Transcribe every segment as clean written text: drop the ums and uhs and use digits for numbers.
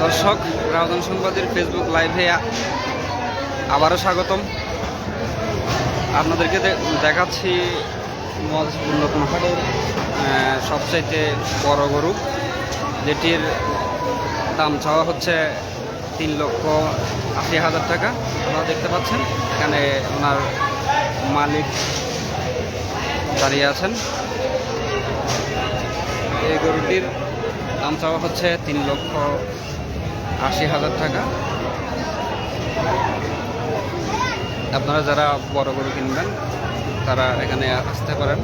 দর্শক, রাউজান সংবাদের ফেসবুক লাইভে আবারও স্বাগতম। আপনাদেরকে দেখাচ্ছি মজপুর নতুন হাটের সবচাইতে বড় গরু, যেটির দাম চাওয়া হচ্ছে 3,80,000 টাকা। আপনারা দেখতে পাচ্ছেন এখানে ওনার মালিক দাঁড়িয়ে আছেন। এই গরুটির দাম চাওয়া হচ্ছে 3,80,000 টাকা। আপনারা যারা বড় গরু কিনবেন তারা এখানে আসতে পারেন,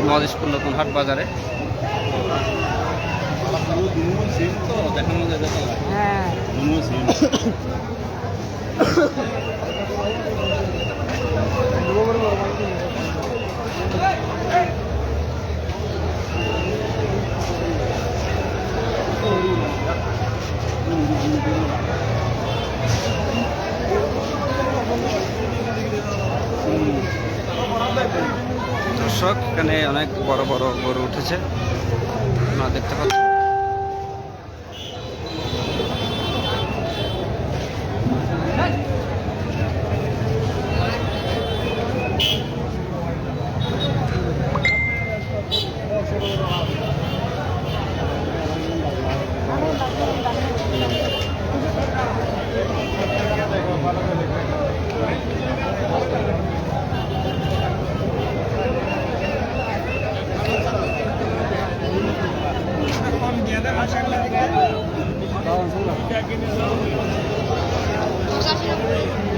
নজিশপুর নতুন হাট বাজারে। দর্শক, এখানে অনেক বড় বড় গরু উঠেছে, আপনারা দেখতে পাচ্ছেন।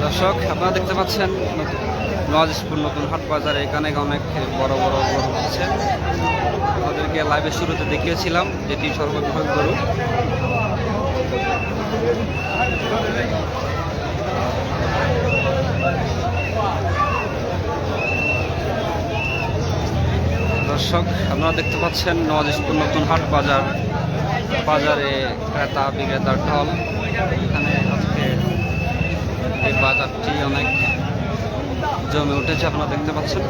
দর্শক, আপনারা দেখতে পাচ্ছেন নজিশপুর নতুন হাট বাজারে এখানে অনেক বড় বড় গরু আছে। আমাদেরকে লাইভের শুরুতে দেখিয়েছিলাম যেটি সর্ববৃহৎ গরু। দর্শক, আপনারা দেখতে পাচ্ছেন নজিশপুর নতুন হাট বাজারে ক্রেতা বিক্রেতার ঢল। এখানে আজকে এই বাজারটি অনেক জমে উঠেছে, আপনারা দেখতে পাচ্ছেন।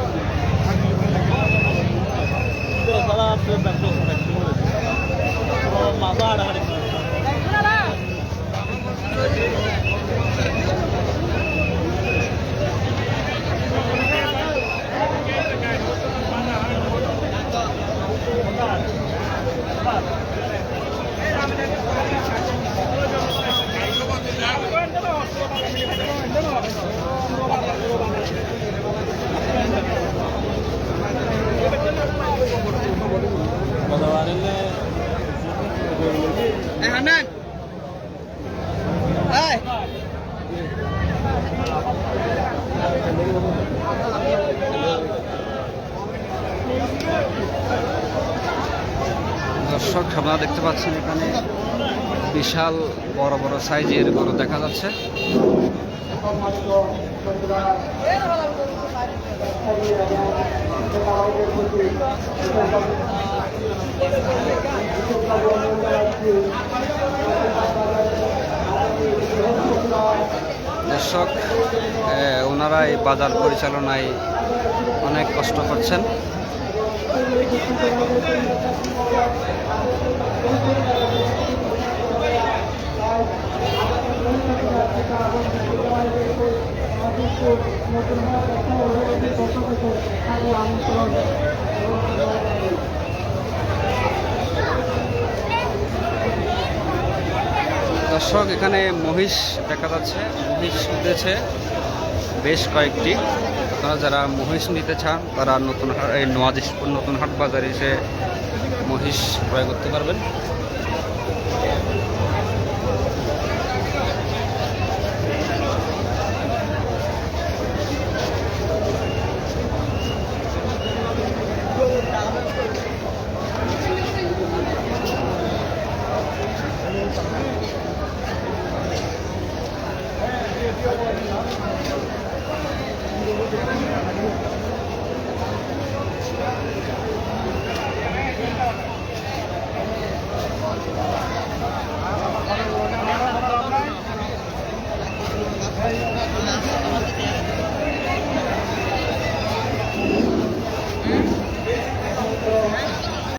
দর্শক, আপনারা দেখতে পাচ্ছেন এখানে বিশাল বড় বড় সাইজের গরু দেখা যাচ্ছে। দর্শক, ওনারা এই বাজার পরিচালনায় অনেক কষ্ট করছেন। দর্শক, এখানে মহিষ দেখা যাচ্ছে, মহিষ উঠেছে বেশ কয়েকটি। আপনারা যারা মহিষ নিতে চান তারা নজিশপুর নতুন হাট বাজারে এসে মহিষ ক্রয় করতে পারবেন।